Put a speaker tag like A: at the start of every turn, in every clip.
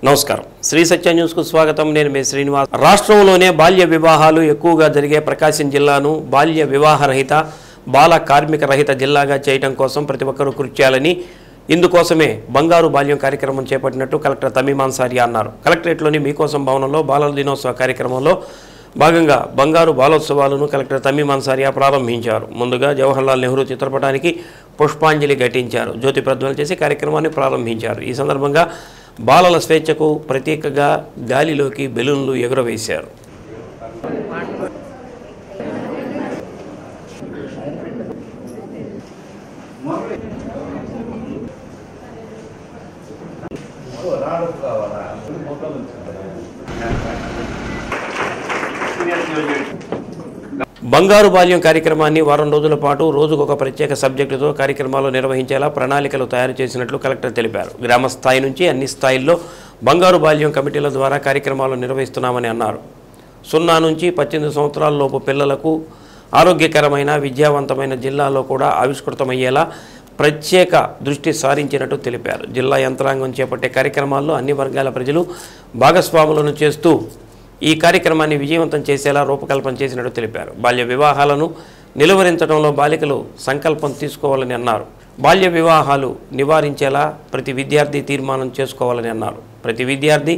A: నమస్కారం శ్రీ సత్య న్యూస్ కు స్వాగతం నేను మీ శ్రీనివాస్ రాష్ట్రంలోనే బాల్య వివాహాలు ఎక్కువగా జరిగే ప్రకాశం జిల్లాను బాల్య వివాహ రహిత బాల కార్మిక రహిత జిల్లాగా చేయడం కోసం ప్రతి ఒక్కరూ కృషి చేయాలని ఇందుకోసమే బంగారు బాల్యం కార్యక్రమం చేపట్టినట్టు కలెక్టర్ తమీమ్ అన్సారీ అన్నారు. కలెక్టరేట్లోని మీకోసం భవనంలో బాలల దినోత్సవ కార్యక్రమంలో భాగంగా బంగారు బాలోత్సవాలను కలెక్టర్ తమీమ్ అన్సారీ ప్రారంభించారు. ముందుగా జవహర్లాల్ నెహ్రూ చిత్రపటానికి పుష్పాంజలి ఘటించారు. జ్యోతి ప్రజ్వలన చేసి కార్యక్రమాన్ని ప్రారంభించారు. ఈ సందర్భంగా బాలల స్వేచ్ఛకు ప్రతీకగా గాలిలోకి బెలూన్లు ఎగురవేశారు. బంగారు బాల్యం కార్యక్రమాన్ని వారం రోజుల పాటు రోజుకొక ప్రత్యేక సబ్జెక్టుతో కార్యక్రమాలు నిర్వహించేలా ప్రణాళికలు తయారు చేసినట్లు కలెక్టర్ తెలిపారు. గ్రామ స్థాయి నుంచి అన్ని స్థాయిల్లో బంగారు బాల్యం కమిటీల ద్వారా కార్యక్రమాలు నిర్వహిస్తున్నామని అన్నారు. 0 నుంచి 18 సంవత్సరాలలోపు పిల్లలకు ఆరోగ్యకరమైన విద్యావంతమైన జిల్లాలో కూడా ఆవిష్కృతమయ్యేలా ప్రత్యేక దృష్టి సారించినట్టు తెలిపారు. జిల్లా యంత్రాంగం చేపట్టే కార్యక్రమాల్లో అన్ని వర్గాల ప్రజలు భాగస్వాములను చేస్తూ ఈ కార్యక్రమాన్ని విజయవంతం చేసేలా రూపకల్పన చేసినట్టు తెలిపారు. బాల్య వివాహాలను నిలువరించడంలో బాలికలు సంకల్పం తీసుకోవాలని అన్నారు. బాల్య వివాహాలు నివారించేలా ప్రతి విద్యార్థి తీర్మానం చేసుకోవాలని అన్నారు. ప్రతి విద్యార్థి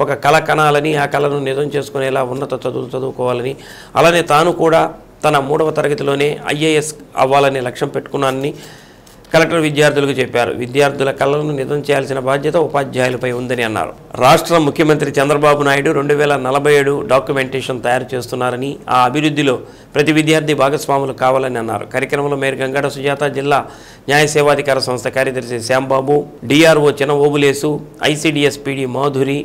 A: ఒక కళ కనాలని, ఆ కళను నిజం చేసుకునేలా ఉన్నత చదువులు చదువుకోవాలని, అలానే తాను కూడా తన 3వ తరగతిలోనే IAS అవ్వాలని లక్ష్యం పెట్టుకున్నానని కలెక్టర్ విద్యార్థులకు చెప్పారు. విద్యార్థుల కళలను నిజం చేయాల్సిన బాధ్యత ఉపాధ్యాయులపై ఉందని అన్నారు. రాష్ట్ర ముఖ్యమంత్రి చంద్రబాబు నాయుడు 2047 డాక్యుమెంటేషన్ తయారు చేస్తున్నారని, ఆ అభివృద్ధిలో ప్రతి విద్యార్థి భాగస్వాములు కావాలని అన్నారు. కార్యక్రమంలో మేయర్ గంగాడ సుజాత, జిల్లా న్యాయ సేవాధికార సంస్థ కార్యదర్శి శ్యాంబాబు, DRO చిన్న Obulesu, ICDS PD Madhuri,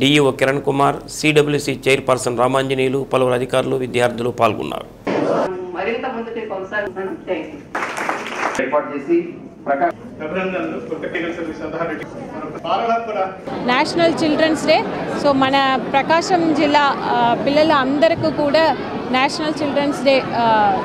A: DEO Kiran Kumar, CWC chairperson Ramanjaneyulu, పలువురు అధికారులు విద్యార్థులు పాల్గొన్నారు.
B: National children's day. సో మన ప్రకాశం జిల్లా పిల్లల అందరికీ కూడా నేషనల్ చిల్డ్రన్స్ డే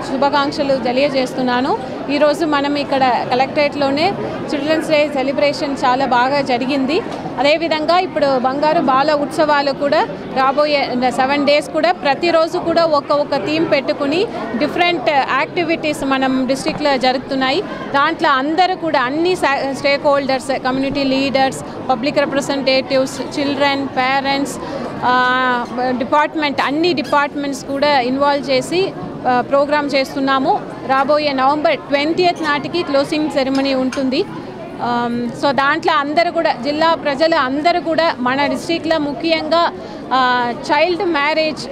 B: శుభాకాంక్షలు తెలియజేస్తున్నాను. ఈరోజు మనం ఇక్కడ కలెక్టరేట్లోనే చిల్డ్రన్స్ డే సెలబ్రేషన్ చాలా బాగా జరిగింది. అదేవిధంగా ఇప్పుడు బంగారు బాల ఉత్సవాలు కూడా రాబోయే 7 days కూడా ప్రతిరోజు కూడా ఒక థీమ్ పెట్టుకుని డిఫరెంట్ యాక్టివిటీస్ మనం డిస్ట్రిక్ట్లో జరుగుతున్నాయి. దాంట్లో అందరూ కూడా అన్ని stake holders, community leaders, public representatives, children, parents, department అన్ని డిపార్ట్మెంట్స్ కూడా ఇన్వాల్వ్ చేసి ప్రోగ్రామ్ చేస్తున్నాము. రాబోయే November 20th నాటికి క్లోజింగ్ సెరమనీ ఉంటుంది. సో దాంట్లో అందరూ కూడా జిల్లా ప్రజలు అందరూ కూడా మన డిస్ట్రిక్ట్లో ముఖ్యంగా చైల్డ్ మ్యారేజ్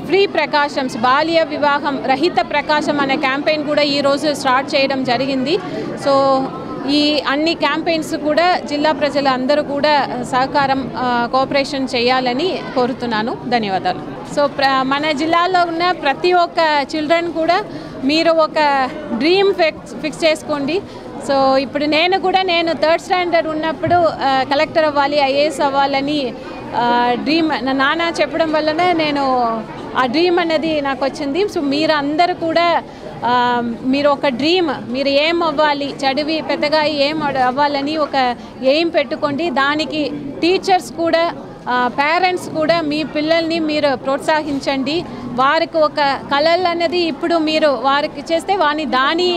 B: ఫ్రీ ప్రకాశం, బాల్య వివాహం రహిత ప్రకాశం అనే క్యాంపెయిన్ కూడా ఈరోజు స్టార్ట్ చేయడం జరిగింది. సో ఈ అన్ని క్యాంపెయిన్స్ కూడా జిల్లా ప్రజలు అందరూ కూడా సహకారం కోఆపరేషన్ చేయాలని కోరుతున్నాను. ధన్యవాదాలు. సో మన జిల్లాలో ఉన్న ప్రతి ఒక్క చిల్డ్రన్ కూడా మీరు ఒక డ్రీమ్ ఫిక్స్ చేసుకోండి. సో ఇప్పుడు నేను 3rd standard ఉన్నప్పుడు కలెక్టర్ అవ్వాలి, IAS అవ్వాలని డ్రీమ్ నా నాన్న చెప్పడం వల్లనే నేను ఆ డ్రీమ్ అనేది నాకు వచ్చింది. సో మీరు అందరూ కూడా మీరు ఒక డ్రీమ్, మీరు ఏం అవ్వాలి, చదివి పెద్దగా ఏం అవ్వాలని ఒక ఎయిమ్ పెట్టుకోండి. దానికి టీచర్స్ కూడా, పేరెంట్స్ కూడా మీ పిల్లల్ని మీరు ప్రోత్సహించండి. వారికి ఒక కళలు అనేది ఇప్పుడు మీరు వారికి చేస్తే దాని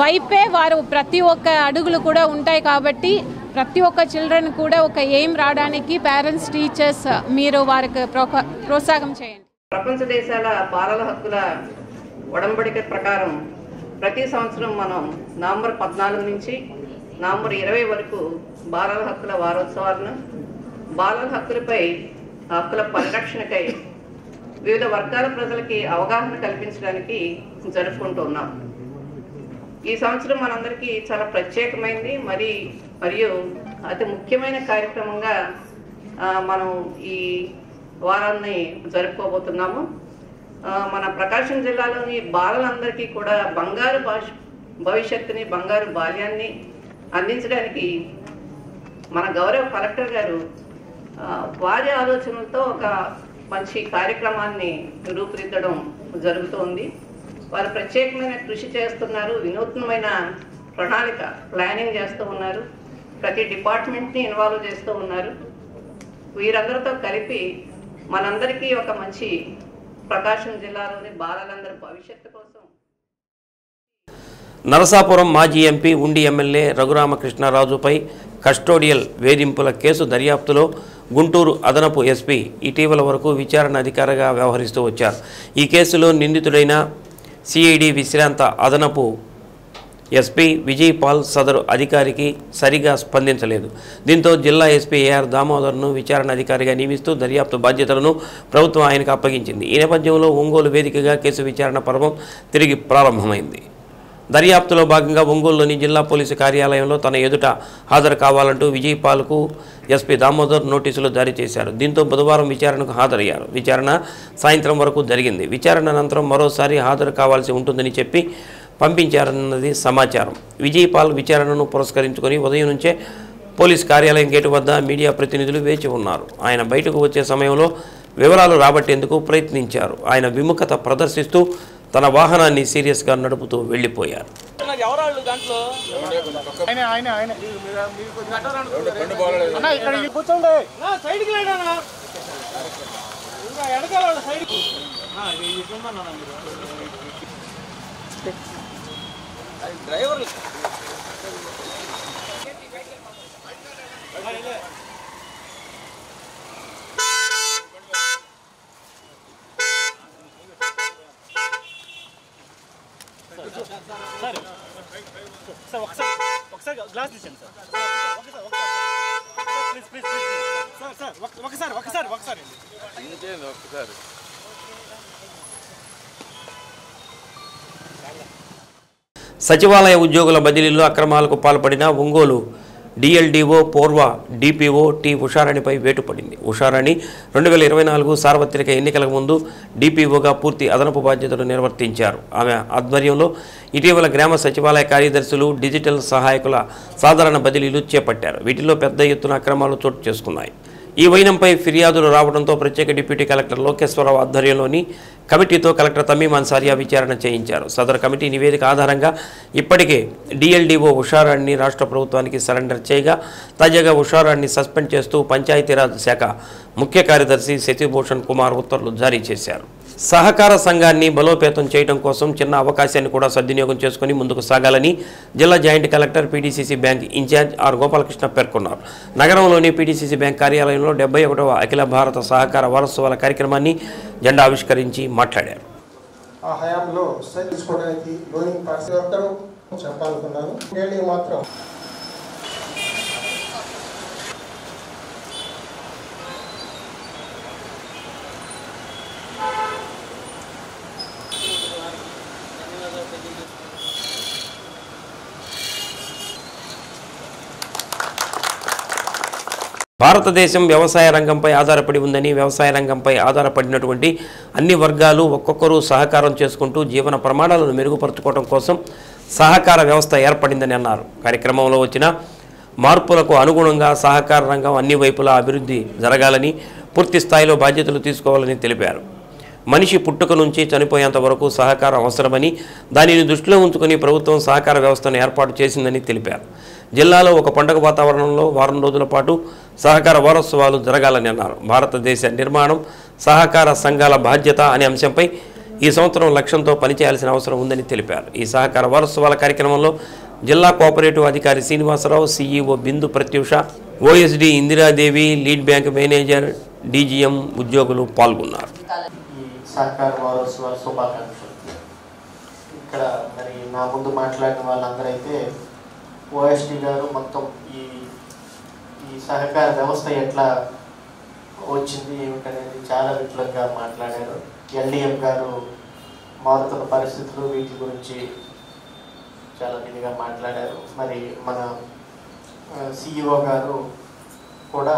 B: వైపే వారు ప్రతి ఒక్క అడుగులు కూడా ఉంటాయి. కాబట్టి ప్రతి ఒక్క చిల్డ్రన్ కూడా ఒక ఎయిమ్ రావడానికి పేరెంట్స్, టీచర్స్ మీరు వారికి ప్రోత్సాహం చేయండి.
C: ప్రపంచ దేశాల బాలల హక్కుల ఒడంబడిక ప్రకారం ప్రతి సంవత్సరం మనం November 14 నుంచి November 20 వరకు బాలల హక్కుల వారోత్సవాలను, బాలల హక్కులపై హక్కుల పరిరక్షణకై వివిధ వర్గాల ప్రజలకి అవగాహన కల్పించడానికి జరుపుకుంటూ ఉన్నాం. ఈ సంవత్సరం మనందరికీ చాలా ప్రత్యేకమైంది మరియు అతి ముఖ్యమైన కార్యక్రమంగా మనం ఈ వారాన్ని జరుపుకోబోతున్నాము. మన ప్రకాశం జిల్లాలోని బాలలందరికీ కూడా బంగారు భవిష్యత్తుని, బంగారు బాల్యాన్ని అందించడానికి మన గౌరవ కలెక్టర్ గారు వారి ఆలోచనలతో ఒక మంచి కార్యక్రమాన్ని రూపుదిద్దడం జరుగుతోంది. వారు ప్రత్యేకమైన కృషి చేస్తున్నారు, వినూత్నమైన ప్రణాళిక ప్లానింగ్ చేస్తూ ఉన్నారు. ప్రతి డిపార్ట్మెంట్ని ఇన్వాల్వ్ చేస్తూ ఉన్నారు. వీరందరితో కలిపి మనందరికీ ఒక మంచి ప్రకాశం జిల్లాలోని బాలలందరి భవిష్యత్తు కోసం
A: నరసాపురం మాజీ ఎంపీ ఉండి ఎమ్మెల్యే రఘురామకృష్ణరాజుపై కస్టోడియల్ వేధింపుల కేసు దర్యాప్తులో గుంటూరు అదనపు ఎస్పీ ఇటీవల వరకు విచారణ అధికారిగా వ్యవహరిస్తూ వచ్చారు. ఈ కేసులో నిందితుడైన సిఐడి విశ్రాంత అదనపు ఎస్పీ విజయ్ పాల్ సదరు అధికారికి సరిగా స్పందించలేదు. దీంతో జిల్లా ఎస్పీ ఏఆర్ దామోదర్ను విచారణ అధికారిగా నియమిస్తూ దర్యాప్తు బాధ్యతలను ప్రభుత్వం ఆయనకు అప్పగించింది. ఈ నేపథ్యంలో ఒంగోలు వేదికగా కేసు విచారణ పర్వం తిరిగి ప్రారంభమైంది. దర్యాప్తులో భాగంగా ఒంగోలులోని జిల్లా పోలీసు కార్యాలయంలో తన ఎదుట హాజరు కావాలంటూ విజయ్ పాల్కు ఎస్పీ దామోదర్ నోటీసులు జారీ చేశారు. దీంతో బుధవారం విచారణకు హాజరయ్యారు. విచారణ సాయంత్రం వరకు జరిగింది. విచారణ అనంతరం మరోసారి హాజరు కావాల్సి ఉంటుందని చెప్పి పంపించారన్నది సమాచారం. విజయ్ పాల్ విచారణను పురస్కరించుకొని ఉదయం నుంచే పోలీస్ కార్యాలయం గేటు వద్ద మీడియా ప్రతినిధులు వేచి ఉన్నారు. ఆయన బయటకు వచ్చే సమయంలో వివరాలు రాబట్టేందుకు ప్రయత్నించారు. ఆయన విముఖత ప్రదర్శిస్తూ తన వాహనాన్ని సీరియస్గా నడుపుతూ వెళ్ళిపోయారు. సచివాలయ ఉద్యోగుల బదిలీలో అక్రమాలకు పాల్పడిన ఒంగోలు డిఎల్డిఓ పూర్వ డిపిఓ టి ఉషారాణిపై వేటు పడింది. ఉషారాణి 2024 సార్వత్రిక ఎన్నికలకు ముందు డిపిఓగా పూర్తి అదనపు బాధ్యతలు నిర్వర్తించారు. ఆమె ఆధ్వర్యంలో ఇటీవల గ్రామ సచివాలయ కార్యదర్శులు డిజిటల్ సహాయకుల సాధారణ బదిలీలు చేపట్టారు. వీటిలో పెద్ద ఎత్తున అక్రమాలు చోటు చేసుకున్నాయి. ఈ వైనంపై ఫిర్యాదులు రావడంతో ప్రత్యేక డిప్యూటీ కలెక్టర్ లోకేశ్వరరావు ఆధ్వర్యంలోని కమిటీతో కలెక్టర్ తమీం అన్సారియా విచారణ చేయించారు. సదరు కమిటీ నివేదిక ఆధారంగా ఇప్పటికే డిఎల్డిఓ ఉషారాణిని రాష్ట్ర ప్రభుత్వానికి సరెండర్ చేయగా తాజాగా ఉషారాణిని సస్పెండ్ చేస్తూ పంచాయతీరాజ్ శాఖ ముఖ్య కార్యదర్శి శశిభూషణ్ కుమార్ ఉత్తర్వులు జారీ చేశారు. సహకార సంఘాన్ని బలోపేతం చేయడం కోసం చిన్న అవకాశాన్ని కూడా సద్వినియోగం చేసుకుని ముందుకు సాగాలని జిల్లా joint collector PDCC bank incharge R Gopalakrishna పేర్కొన్నారు. నగరంలోని పీడీసీసీ బ్యాంక్ కార్యాలయంలో 71వ అఖిల భారత సహకార వారోత్సవాల కార్యక్రమాన్ని జెండా ఆవిష్కరించి మాట్లాడారు.
D: ఆ హయాంలో తీసుకోవడానికి లోనింగ్ పార్టీ అందరూ చెప్పాలనుకున్నాను. మాత్రం
A: భారతదేశం వ్యవసాయ రంగంపై ఆధారపడి ఉందని, వ్యవసాయ రంగంపై ఆధారపడినటువంటి అన్ని వర్గాలు ఒక్కొక్కరు సహకారం చేసుకుంటూ జీవన ప్రమాణాలను మెరుగుపరచుకోవడం కోసం సహకార వ్యవస్థ ఏర్పడిందని అన్నారు. కార్యక్రమంలో వచ్చిన మార్పులకు అనుగుణంగా సహకార రంగం అన్ని వైపులా అభివృద్ధి జరగాలని, పూర్తి స్థాయిలో బాధ్యతలు తీసుకోవాలని తెలిపారు. మనిషి పుట్టుక నుంచి చనిపోయేంత వరకు సహకారం అవసరమని, దానిని దృష్టిలో ఉంచుకొని ప్రభుత్వం సహకార వ్యవస్థను ఏర్పాటు చేసిందని తెలిపారు. జిల్లాలో ఒక పండుగ వాతావరణంలో వారం రోజుల పాటు సహకార వారోత్సవాలు జరగాలని అన్నారు. భారతదేశ నిర్మాణం సహకార సంఘాల బాధ్యత అనే అంశంపై ఈ సంవత్సరం లక్ష్యంతో పనిచేయాల్సిన అవసరం ఉందని తెలిపారు. ఈ సహకార వారోత్సవాల కార్యక్రమంలో జిల్లా కోఆపరేటివ్ అధికారి Srinivasa Rao, CEO Bindu Prathyusha, OSD Indira Devi, lead bank manager, DGM ఉద్యోగులు పాల్గొన్నారు.
D: సహకార వారోత్సవాల శుభాకాంక్షలు. ఇక్కడ మరి నా ముందు మాట్లాడిన వాళ్ళందరూ అయితే ఓఎస్డి గారు మొత్తం ఈ సహకార వ్యవస్థ ఎట్లా వచ్చింది ఏమిటనేది చాలా విపులంగా మాట్లాడారు. ఎల్డిఎం గారు మారుతున్న పరిస్థితులు వీటి గురించి చాలా విధిగా మాట్లాడారు. మరి మన సిఇఓ గారు కూడా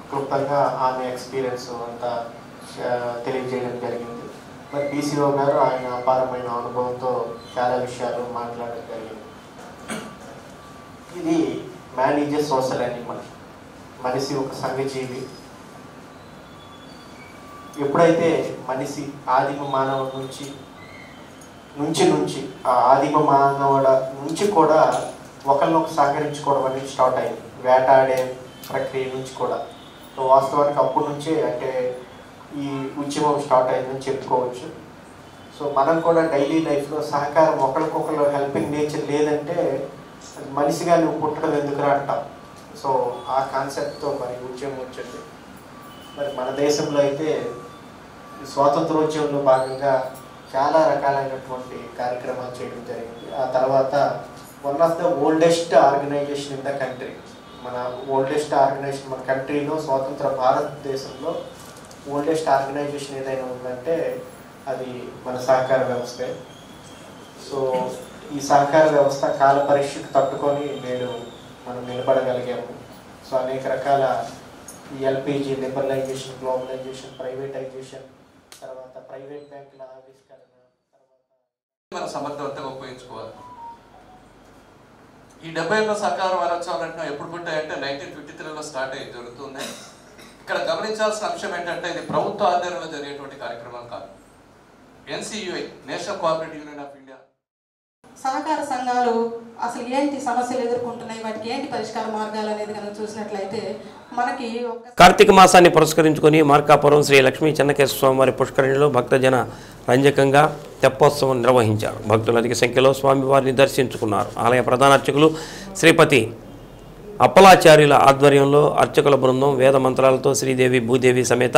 D: క్లుప్తంగా ఆమె ఎక్స్పీరియన్స్ అంతా తెలియజేయడం జరిగింది. మరి బీసీఓ గారు ఆయన అపారమైన అనుభవంతో చాలా విషయాలు మాట్లాడడం జరిగింది. ఇది మేనేజర్ సోషల్ యానిమల్, మనిషి ఒక సంఘజీవి. ఎప్పుడైతే మనిషి ఆదిమ మానవుడి నుంచి ఆ ఆదిమ మానవుడ నుంచి కూడా ఒకరినొక సహకరించుకోవడం అనేది స్టార్ట్ అయింది. వేటాడే ప్రక్రియ నుంచి కూడా సో వాస్తవానికి అప్పటి నుంచే అంటే ఈ ఉద్యమం స్టార్ట్ అయిందని చెప్పుకోవచ్చు. సో మనం కూడా డైలీ లైఫ్లో సహకారం ఒకరికొకరు హెల్పింగ్ నేచర్ లేదంటే మనిషిగా నువ్వు పుట్టడం ఎందుకురా అంటాం. సో ఆ కాన్సెప్ట్తో మరి ఉద్యమం వచ్చింది. మరి మన దేశంలో అయితే స్వాతంత్రోద్యమంలో భాగంగా చాలా రకాలైనటువంటి కార్యక్రమాలు చేయడం జరిగింది. ఆ తర్వాత one of the oldest organization in the country, మన ఓల్డెస్ట్ ఆర్గనైజేషన్ మన కంట్రీలో స్వాతంత్ర భారతదేశంలో ఓల్డెస్ట్ ఆర్గనైజేషన్ ఏదైనా ఉందంటే అది మన సహకార వ్యవస్థే. సో ఈ సహకార వ్యవస్థ కాల పరీక్షకు తట్టుకొని నేడు మనం నిలబడగలిగాము. సో అనేక రకాల ఈ ఎల్పిజి లిబరలైజేషన్, గ్లోబలైజేషన్, ప్రైవేటైజేషన్, తర్వాత ప్రైవేట్ బ్యాంకుల ఆవిష్కరణ,
E: మనం సమర్థవంతంగా ఉపయోగించుకోవాలి. ఈ 70 సహకార వారోత్సవాలు అంటే ఎప్పుడు పుట్టాయంటే 1953లో స్టార్ట్ అయ్యి జరుగుతుంది. ఇక్కడ గమనించాల్సిన అంశం ఏంటంటే ఇది ప్రభుత్వ ఆధ్వర్యంలో జరిగేటువంటి కార్యక్రమం కాదు. NCUI, national cooperative union of India,
F: సహకార సంఘాలు అసలు ఏంటి సమస్యలు ఎదుర్కొంటున్నాయి, వాటికి ఏంటి పరిష్కార మార్గాలు అనేది కనుక చూసినట్లయితే మనకి
A: కార్తీక మాసాన్ని పురస్కరించుకొని మార్కాపురం శ్రీ లక్ష్మీ చెన్నకేశ్వర స్వామివారి పుష్కరిణిలో భక్తజన రంజకంగా తెప్పోత్సవం నిర్వహించారు. భక్తులు అధిక సంఖ్యలో స్వామివారిని దర్శించుకున్నారు. ఆలయ ప్రధాన అర్చకులు శ్రీపతి అప్పలాచార్యుల ఆధ్వర్యంలో అర్చకుల బృందం వేద మంత్రాలతో శ్రీదేవి భూదేవి సమేత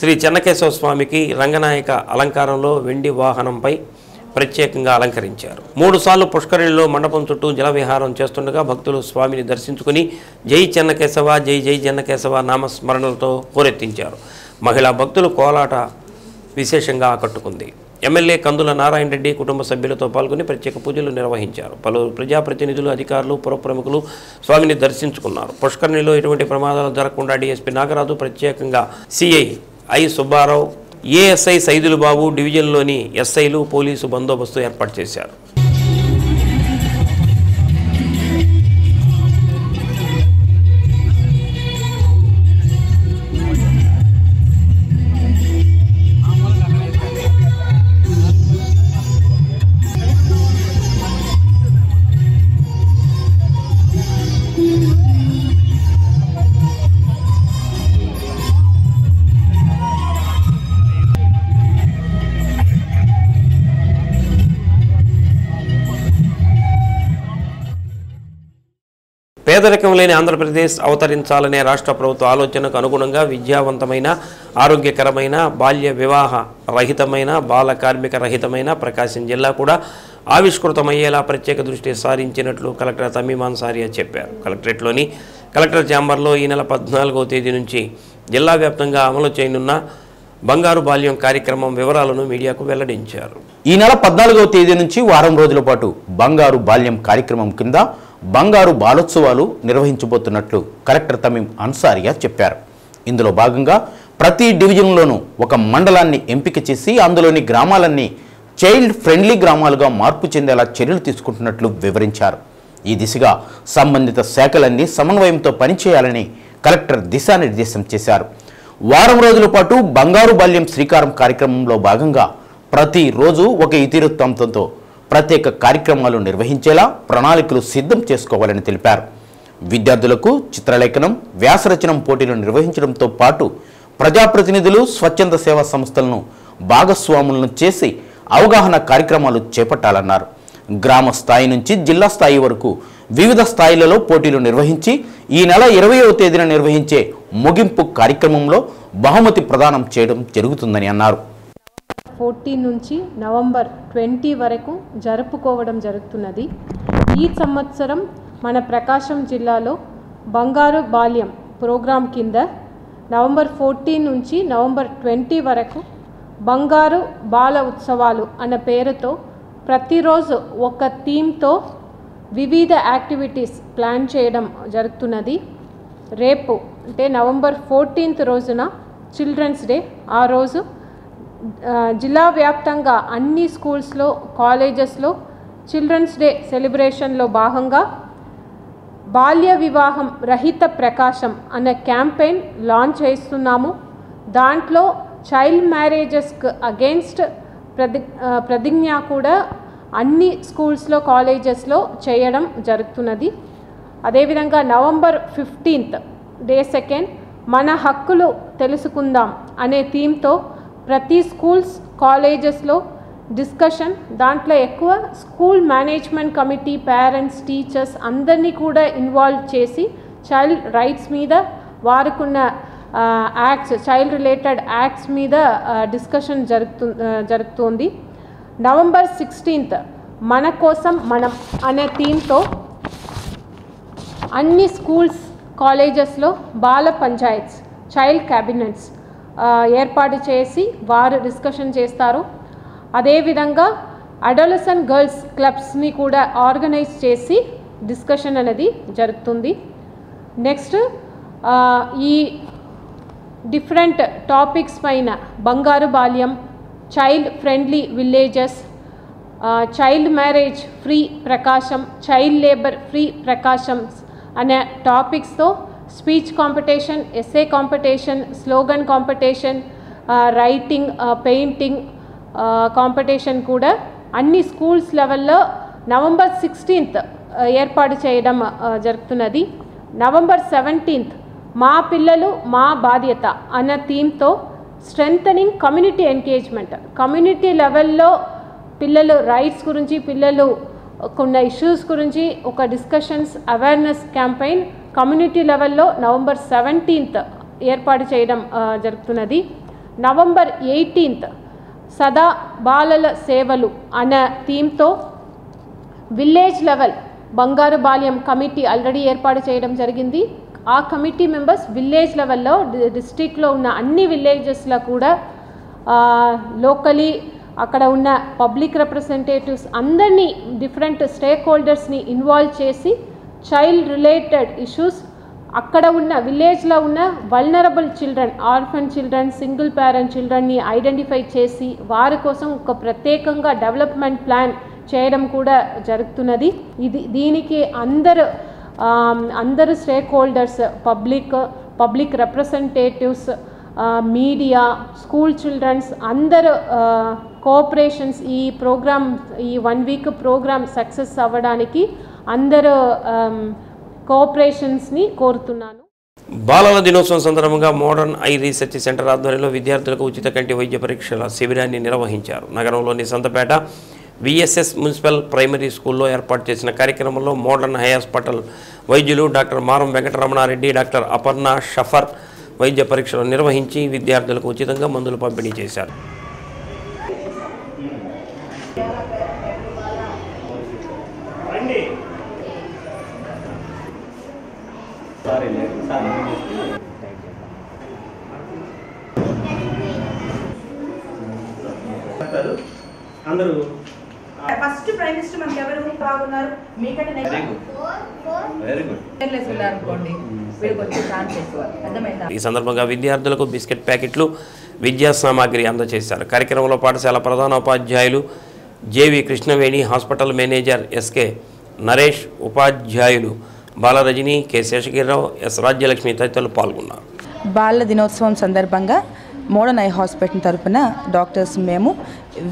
A: శ్రీ చెన్నకేశవ స్వామికి రంగనాయక అలంకారంలో వెండి వాహనంపై ప్రత్యేకంగా అలంకరించారు. 3 సార్లు పుష్కరిణిలో మండపం చుట్టూ జలవిహారం చేస్తుండగా భక్తులు స్వామిని దర్శించుకుని జై చెన్నకేశవ, జై జై చెన్నకేశవ నామస్మరణలతో హోరెత్తించారు. మహిళా భక్తులు కోలాట విశేషంగా ఆకట్టుకుంది. ఎమ్మెల్యే కందుల నారాయణ రెడ్డి కుటుంబ సభ్యులతో పాల్గొని ప్రత్యేక పూజలు నిర్వహించారు. పలువురు ప్రజాప్రతినిధులు, అధికారులు, పురప్రముఖులు స్వామిని దర్శించుకున్నారు. పుష్కరిణిలో ఎటువంటి ప్రమాదాలు జరగకుండా డీఎస్పీ నాగరాజు, ప్రత్యేకంగా CI I Subbarao, ASI Saidulu Babu, డివిజన్లోని ఎస్ఐలు, పోలీసు బందోబస్తు ఏర్పాటు చేశారు. పేదరికం లేని ఆంధ్రప్రదేశ్ అవతరించాలనే రాష్ట్ర ప్రభుత్వ ఆలోచనకు అనుగుణంగా విద్యావంతమైన, ఆరోగ్యకరమైన, బాల్య వివాహ రహితమైన, బాల కార్మిక రహితమైన ప్రకాశం జిల్లా కూడా ఆవిష్కృతమయ్యేలా ప్రత్యేక దృష్టి సారించినట్లు కలెక్టర్ తమీమ్ అన్సారియా చెప్పారు. కలెక్టరేట్లోని కలెక్టర్ ఛాంబర్లో ఈ నెల 14వ తేదీ నుంచి జిల్లా వ్యాప్తంగా అమలు చేయనున్న బంగారు బాల్యం కార్యక్రమం వివరాలను మీడియాకు వెల్లడించారు.
G: ఈ నెల 14వ తేదీ నుంచి వారం రోజుల పాటు బంగారు బాల్యం కార్యక్రమం కింద బంగారు బాలోత్సవాలు నిర్వహించబోతున్నట్లు కలెక్టర్ తమీమ్ అన్సారియా చెప్పారు. ఇందులో భాగంగా ప్రతి డివిజన్లోనూ ఒక మండలాన్ని ఎంపిక చేసి అందులోని గ్రామాలన్నీ చైల్డ్ ఫ్రెండ్లీ గ్రామాలుగా మార్పు చెందేలా చర్యలు తీసుకుంటున్నట్లు వివరించారు. ఈ దిశగా సంబంధిత శాఖలన్నీ సమన్వయంతో పనిచేయాలని కలెక్టర్ దిశానిర్దేశం చేశారు. వారం రోజుల పాటు బంగారు బాల్యం శ్రీకారం కార్యక్రమంలో భాగంగా ప్రతిరోజు ఒక ఇతివృత్తాంతంతో ప్రత్యేక కార్యక్రమాలు నిర్వహించేలా ప్రణాళికలు సిద్ధం చేసుకోవాలని తెలిపారు. విద్యార్థులకు చిత్రలేఖనం, వ్యాసరచనం పోటీలు నిర్వహించడంతో పాటు ప్రజాప్రతినిధులు, స్వచ్ఛంద సేవా సంస్థలను భాగస్వాములను చేసి అవగాహన కార్యక్రమాలు చేపట్టాలన్నారు. గ్రామ స్థాయి నుంచి జిల్లా స్థాయి వరకు వివిధ స్థాయిలలో పోటీలు నిర్వహించి ఈ నెల 20వ తేదీన నిర్వహించే ముగింపు కార్యక్రమంలో బహుమతి ప్రదానం చేయడం జరుగుతుందని అన్నారు.
B: 14 నుంచి నవంబర్ 20 వరకు జరుపుకోవడం జరుగుతున్నది. ఈ సంవత్సరం మన ప్రకాశం జిల్లాలో బంగారు బాల్యం ప్రోగ్రాం కింద నవంబర్ 14 నుంచి నవంబర్ 20 వరకు బంగారు బాల ఉత్సవాలు అన్న పేరుతో ప్రతిరోజు ఒక థీమ్తో వివిధ యాక్టివిటీస్ ప్లాన్ చేయడం జరుగుతున్నది. రేపు అంటే నవంబర్ 14th రోజున చిల్డ్రన్స్ డే. ఆ రోజు జిల్లా వ్యాప్తంగా అన్ని స్కూల్స్లో, కాలేజెస్లో చిల్డ్రన్స్ డే సెలబ్రేషన్లో భాగంగా బాల్య వివాహం రహిత ప్రకాశం అనే క్యాంపెయిన్ లాంచ్ చేస్తున్నాము. దాంట్లో చైల్డ్ మ్యారేజెస్కి అగెన్స్ట్ ప్రతిజ్ఞ కూడా అన్ని స్కూల్స్లో, కాలేజెస్లో చేయడం జరుగుతున్నది. అదేవిధంగా నవంబర్ 15th డే 2 మన హక్కులు తెలుసుకుందాం అనే థీమ్తో ప్రతి స్కూల్స్ కాలేజెస్లో డిస్కషన్, దాంట్లో ఎక్కువ school management committee, parents, teachers అందరినీ కూడా ఇన్వాల్వ్ చేసి చైల్డ్ రైట్స్ మీద, వారికున్న యాక్ట్స్, చైల్డ్ రిలేటెడ్ యాక్ట్స్ మీద డిస్కషన్ జరుగుతుంది. నవంబర్ 16th మన కోసం మనం అనే థీమ్తో అన్ని స్కూల్స్ కాలేజెస్లో బాల పంచాయత్స్, చైల్డ్ క్యాబినెట్స్ ఏర్పాటు చేసి వారు డిస్కషన్ చేస్తారు. అదేవిధంగా అడోలసెంట్ గర్ల్స్ క్లబ్స్ని కూడా ఆర్గనైజ్ చేసి డిస్కషన్ అనేది జరుగుతుంది. నెక్స్ట్ ఈ డిఫరెంట్ టాపిక్స్ పైన బంగారు బాల్యం, child friendly villages, child marriage free Prakasam, child labour free Prakasam అనే టాపిక్స్తో speech competition, essay competition, slogan competition, writing, painting competition కూడా అన్ని స్కూల్స్ లెవెల్లో నవంబర్ 16th ఏర్పాటు చేయడం జరుగుతున్నది. నవంబర్ 17th మా పిల్లలు మా బాధ్యత అన్న థీమ్తో స్ట్రెంథనింగ్ కమ్యూనిటీ ఎంగేజ్మెంట్, కమ్యూనిటీ లెవెల్లో పిల్లలు రైట్స్ గురించి, పిల్లలు కొన్ని ఇష్యూస్ గురించి ఒక డిస్కషన్స్, అవేర్నెస్ క్యాంపెయిన్ కమ్యూనిటీ లెవెల్లో నవంబర్ 17th ఏర్పాటు చేయడం జరుగుతున్నది. నవంబర్ 18th సదా బాలల సేవలు అనే థీమ్తో విలేజ్ లెవెల్ బంగారు బాల్యం కమిటీ ఆల్రెడీ ఏర్పాటు చేయడం జరిగింది. ఆ కమిటీ మెంబర్స్ విలేజ్ లెవెల్లో డిస్ట్రిక్ట్లో ఉన్న అన్ని విలేజెస్లో కూడా లోకలీ అక్కడ ఉన్న పబ్లిక్ రిప్రజెంటేటివ్స్ అందరినీ, డిఫరెంట్ స్టేక్ హోల్డర్స్ని ఇన్వాల్వ్ చేసి చైల్డ్ రిలేటెడ్ ఇష్యూస్, అక్కడ ఉన్న విలేజ్లో ఉన్న vulnerable children, orphan children, single parent చిల్డ్రన్ని ఐడెంటిఫై చేసి వారి కోసం ఒక ప్రత్యేకంగా డెవలప్మెంట్ ప్లాన్ చేయడం కూడా జరుగుతున్నది. దీనికి అందరు stakeholders, public representatives, media, school children's అందరు కోఆపరేషన్స్ ఈ ప్రోగ్రామ్, ఈ 1 week ప్రోగ్రామ్ సక్సెస్ అవ్వడానికి అందరు కోఆపరేషన్స్ని కోరుతున్నాను.
A: బాలల దినోత్సవం సందర్భంగా మోడర్న్ ఐ రీసెర్చ్ సెంటర్ ఆధ్వర్యంలో విద్యార్థులకు ఉచిత కంటి వైద్య పరీక్షల శిబిరాన్ని నిర్వహించారు. నగరంలోని సంతపేట విఎస్ఎస్ మున్సిపల్ ప్రైమరీ స్కూల్లో ఏర్పాటు చేసిన కార్యక్రమంలో మోడర్న్ హై హాస్పిటల్ వైద్యులు డాక్టర్ మారం వెంకటరమణారెడ్డి, డాక్టర్ అపర్ణ షఫర్ వైద్య పరీక్షలు నిర్వహించి విద్యార్థులకు ఉచితంగా మందులు పంపిణీ చేశారు.
H: అందరూ
I: ఫస్ట్ ప్రైమ్ మినిస్టర్ మనకి ఎవరు బాగున్నారు మీకంటే
A: ఈ సందర్భంగా విద్యార్థులకు బిస్కెట్ ప్యాకెట్లు, విద్యా సామాగ్రి అందజేశారు. కార్యక్రమంలో పాఠశాల ప్రధానోపాధ్యాయులు JV Krishnaveni, hospital manager SK Naresh, ఉపాధ్యాయులు బాలరజని, కె శేషగిరిరావు, ఎస్ రాజ్యలక్ష్మి తదితరులు పాల్గొన్నారు.
J: బాలల దినోత్సవం సందర్భంగా మోడర్న్ ఐ హాస్పిటల్ తరపున డాక్టర్స్ మేము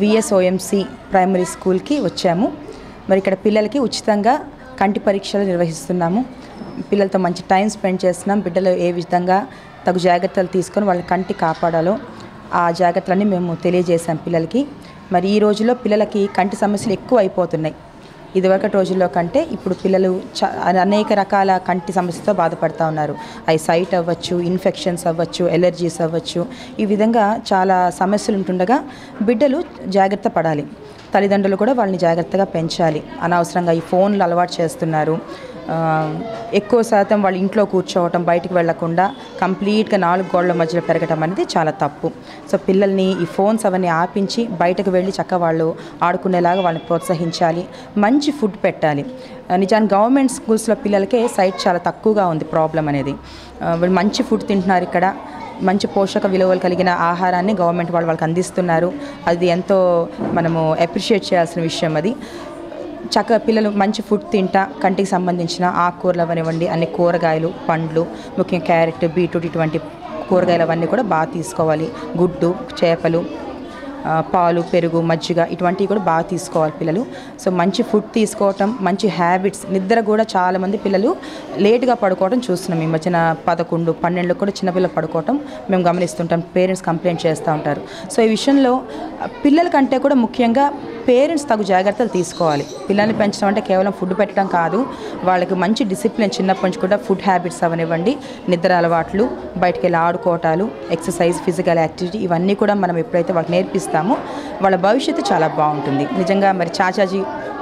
J: విఎస్ఓఎంసి ప్రైమరీ స్కూల్కి వచ్చాము. మరి ఇక్కడ పిల్లలకి ఉచితంగా కంటి పరీక్షలు నిర్వహిస్తున్నాము. పిల్లలతో మంచి టైం స్పెండ్ చేస్తున్నాం. బిడ్డలు ఏ విధంగా తగు జాగ్రత్తలు తీసుకొని వాళ్ళ కంటి కాపాడాలో ఆ జాగ్రత్తలన్నీ మేము తెలియజేసాం పిల్లలకి. మరి ఈ రోజుల్లో పిల్లలకి కంటి సమస్యలు ఎక్కువ అయిపోతున్నాయి. ఇదివరకటి రోజుల్లో కంటే ఇప్పుడు పిల్లలు అనేక రకాల కంటి సమస్యతో బాధపడుతూ ఉన్నారు. అవి సైట్ అవ్వచ్చు, ఇన్ఫెక్షన్స్ అవ్వచ్చు, ఎలర్జీస్ అవ్వచ్చు. ఈ విధంగా చాలా సమస్యలు ఉంటుండగా బిడ్డలు జాగ్రత్త పడాలి. తల్లిదండ్రులు కూడా వాళ్ళని జాగ్రత్తగా పెంచాలి. అనవసరంగా ఈ ఫోన్లు అలవాటు చేస్తున్నారు. ఎక్కువ శాతం వాళ్ళు ఇంట్లో కూర్చోవటం, బయటికి వెళ్లకుండా కంప్లీట్గా 4 గోడల మధ్యలో పెరగటం అనేది చాలా తప్పు. సో పిల్లల్ని ఈ ఫోన్స్ అవన్నీ ఆపించి బయటకు వెళ్ళి చక్కగా వాళ్ళు ఆడుకునేలాగా వాళ్ళని ప్రోత్సహించాలి. మంచి ఫుడ్ పెట్టాలి. నిజానికి గవర్నమెంట్ స్కూల్స్లో పిల్లలకే సైట్ చాలా తక్కువగా ఉంది ప్రాబ్లం అనేది. వాళ్ళు మంచి ఫుడ్ తింటున్నారు. ఇక్కడ మంచి పోషక విలువలు కలిగిన ఆహారాన్ని గవర్నమెంట్ వాళ్ళకి అందిస్తున్నారు. అది ఎంతో మనము అప్రిషియేట్ చేయాల్సిన విషయం. అది చక్కగా పిల్లలు మంచి ఫుడ్ తింటా కంటికి సంబంధించిన ఆకుకూరలు అవనివ్వండి, అన్ని కూరగాయలు, పండ్లు, ముఖ్యంగా క్యారెట్, బీట్రూట్ ఇటువంటి కూరగాయలు అవన్నీ కూడా బాగా తీసుకోవాలి. గుడ్డు, చేపలు, పాలు, పెరుగు, మజ్జిగ ఇటువంటివి కూడా బాగా తీసుకోవాలి పిల్లలు. సో మంచి ఫుడ్ తీసుకోవటం, మంచి హ్యాబిట్స్, నిద్ర కూడా చాలామంది పిల్లలు లేటుగా పడుకోవడం చూస్తున్నాం. ఈ మధ్యన 11, 12 కూడా చిన్నపిల్లలు పడుకోవటం మేము గమనిస్తుంటాం. పేరెంట్స్ కంప్లైంట్ చేస్తూ ఉంటారు. సో ఈ విషయంలో పిల్లల కంటే కూడా ముఖ్యంగా పేరెంట్స్ తగు జాగ్రత్తలు తీసుకోవాలి. పిల్లల్ని పెంచడం అంటే కేవలం ఫుడ్ పెట్టడం కాదు, వాళ్ళకి మంచి డిసిప్లిన్ చిన్నప్పటి నుంచి కూడా ఫుడ్ హ్యాబిట్స్ అవనివ్వండి, నిద్ర అలవాట్లు, బయటికి వెళ్ళి ఆడుకోవటాలు, ఎక్సర్సైజ్, ఫిజికల్ యాక్టివిటీ ఇవన్నీ కూడా మనం ఎప్పుడైతే వాళ్ళకి నేర్పిస్తామో వాళ్ళ భవిష్యత్తు చాలా బాగుంటుంది. నిజంగా మరి చాచాజీ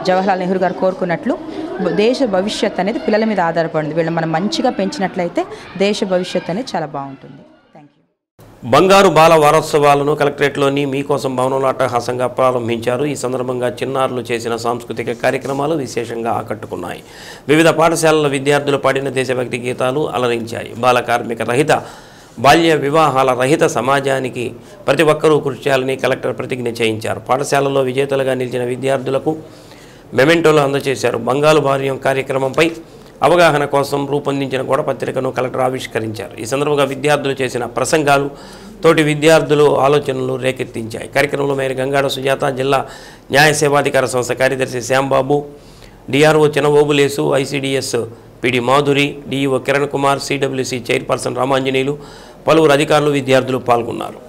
J: జవహర్లాల్ నెహ్రూ గారు కోరుకున్నట్లు దేశ భవిష్యత్తు అనేది పిల్లల మీద ఆధారపడింది. వీళ్ళని మనం మంచిగా పెంచినట్లయితే దేశ భవిష్యత్తు అనేది చాలా బాగుంటుంది.
A: బంగారు బాల వారోత్సవాలను కలెక్టరేట్లోని మీకోసం భవనంలో అట్టహాసంగా ప్రారంభించారు. ఈ సందర్భంగా చిన్నారులు చేసిన సాంస్కృతిక కార్యక్రమాలు విశేషంగా ఆకట్టుకున్నాయి. వివిధ పాఠశాలల విద్యార్థులు పాడిన దేశభక్తి గీతాలు అలరించాయి. బాల కార్మిక రహిత, బాల్య వివాహాల రహిత సమాజానికి ప్రతి ఒక్కరూ కృషి చేయాలని కలెక్టర్ ప్రతిజ్ఞ చేయించారు. పాఠశాలలో విజేతలుగా నిలిచిన విద్యార్థులకు మెమెంటోలు అందజేశారు. బంగారు బాల్యం కార్యక్రమంపై అవగాహన కోసం రూపొందించిన గోడపత్రికను కలెక్టర్ ఆవిష్కరించారు. ఈ సందర్భంగా విద్యార్థులు చేసిన ప్రసంగాలు తోటి విద్యార్థులు ఆలోచనలు రేకెత్తించాయి. కార్యక్రమంలో మేయర్ గంగాడ సుజాత, జిల్లా న్యాయ సేవాధికార సంస్థ కార్యదర్శి Shyambabu, DRO Chinavobulesu, ICDS PD Madhuri, DEO Kiran Kumar, CWC chairperson Ramanjaneyulu, పలువురు అధికారులు, విద్యార్థులు పాల్గొన్నారు.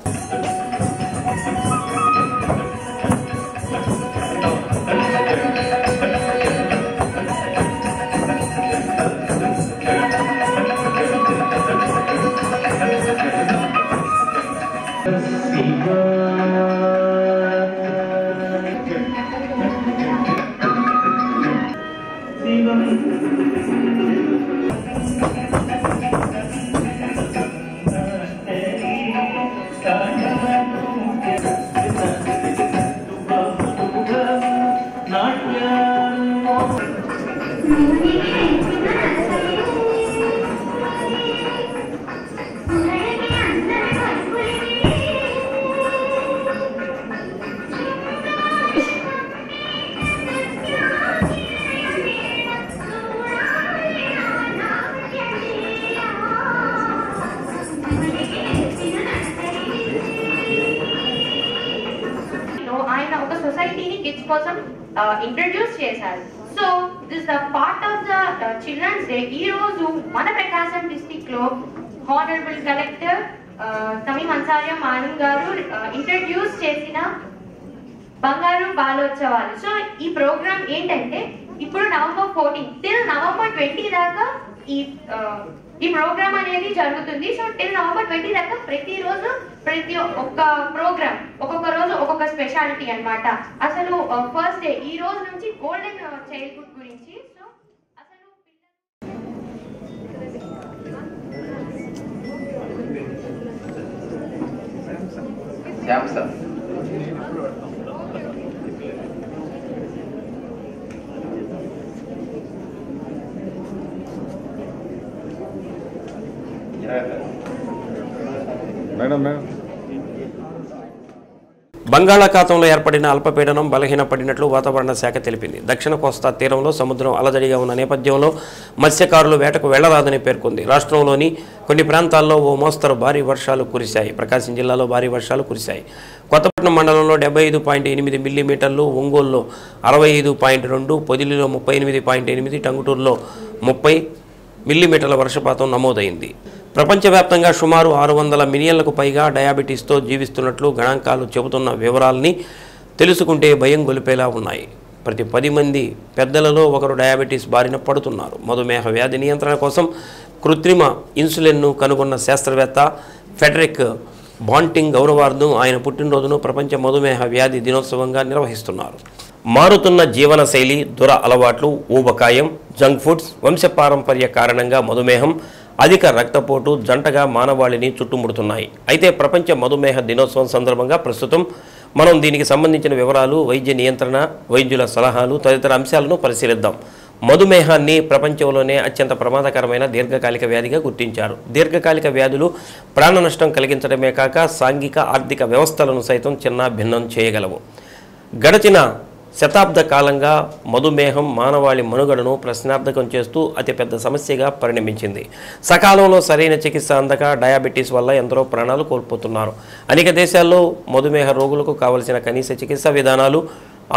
I: ఇంట్రడ్యూస్ చేశారు. So this the part of the children's day. ఈ రోజు మన ప్రకాశం డిస్ట్రిక్ట్ లో హానరబుల్ కలెక్టర్ తమీం అన్సారియా మానం గారు ఇంట్రడ్యూస్ చేసిన బంగారు బాలోత్సవాలు. సో ఈ ప్రోగ్రామ్ ఏంటంటే ఇప్పుడు November 14 till November 20 దాకా ఈ ప్రోగ్రామ్ అనేది జరుగుతుంది. సో till November 20 దాకా ప్రతిరోజు ప్రతి ఒక్క ప్రోగ్రామ్, ఒక్కొక్క రోజు ఒక్కొక్క స్పెషాలిటీ అన్నమాట. అసలు ఫస్ట్ డే ఈ రోజు నుంచి గోల్డెన్ చైల్డ్హుడ్ గురించి. సో అసలు
A: బంగాళాఖాతంలో ఏర్పడిన అల్పపీడనం బలహీనపడినట్లు వాతావరణ శాఖ తెలిపింది. దక్షిణ కోస్తా తీరంలో సముద్రం అలజడిగా ఉన్న నేపథ్యంలో మత్స్యకారులు వేటకు వెళ్లరాదని పేర్కొంది. రాష్ట్రంలోని కొన్ని ప్రాంతాల్లో ఓ మోస్తరు భారీ వర్షాలు కురిశాయి. ప్రకాశం జిల్లాలో భారీ వర్షాలు కురిశాయి. కొత్తపట్నం మండలంలో 75.8 మిల్లీమీటర్లు, ఒంగోలులో 65.2, పొదిలిలో 38.8, టంగుటూరులో 30 మిల్లీమీటర్ల వర్షపాతం నమోదైంది. ప్రపంచవ్యాప్తంగా సుమారు 600 మిలియన్లకు పైగా డయాబెటీస్తో జీవిస్తున్నట్లు గణాంకాలు చెబుతున్న వివరాలని తెలుసుకుంటే భయం గొలిపేలా ఉన్నాయి. ప్రతి 10 మంది పెద్దలలో ఒకరు డయాబెటీస్ బారిన పడుతున్నారు. మధుమేహ వ్యాధి నియంత్రణ కోసం కృత్రిమ ఇన్సులిన్ను కనుగొన్న శాస్త్రవేత్త ఫెడరిక్ బాంటింగ్ గౌరవార్థం ఆయన పుట్టినరోజును ప్రపంచ మధుమేహ వ్యాధి దినోత్సవంగా నిర్వహిస్తున్నారు. మారుతున్న జీవనశైలి, దుర అలవాట్లు, ఊబకాయం, జంక్ ఫుడ్స్, వంశపారంపర్య కారణంగా మధుమేహం, అధిక రక్తపోటు జంటగా మానవాళిని చుట్టుముడుతున్నాయి. అయితే ప్రపంచ మధుమేహ దినోత్సవం సందర్భంగా ప్రస్తుతం మనం దీనికి సంబంధించిన వివరాలు, వైద్య నియంత్రణ, వైద్యుల సలహాలు తదితర అంశాలను పరిశీలిద్దాం. మధుమేహాన్ని ప్రపంచంలోనే అత్యంత ప్రమాదకరమైన దీర్ఘకాలిక వ్యాధిగా గుర్తించారు. దీర్ఘకాలిక వ్యాధులు ప్రాణ నష్టం కలిగించడమే కాక సాంఘిక, ఆర్థిక వ్యవస్థలను సైతం చిన్న భిన్నం చేయగలవు. గడచిన శతాబ్ద కాలంగా మధుమేహం మానవాళి మనుగడను ప్రశ్నార్థకం చేస్తూ అతిపెద్ద సమస్యగా పరిణమించింది. సకాలంలో సరైన చికిత్స అందక డయాబెటీస్ వల్ల ఎందరో ప్రాణాలు కోల్పోతున్నారు. అనేక దేశాల్లో మధుమేహ రోగులకు కావలసిన కనీస చికిత్సా విధానాలు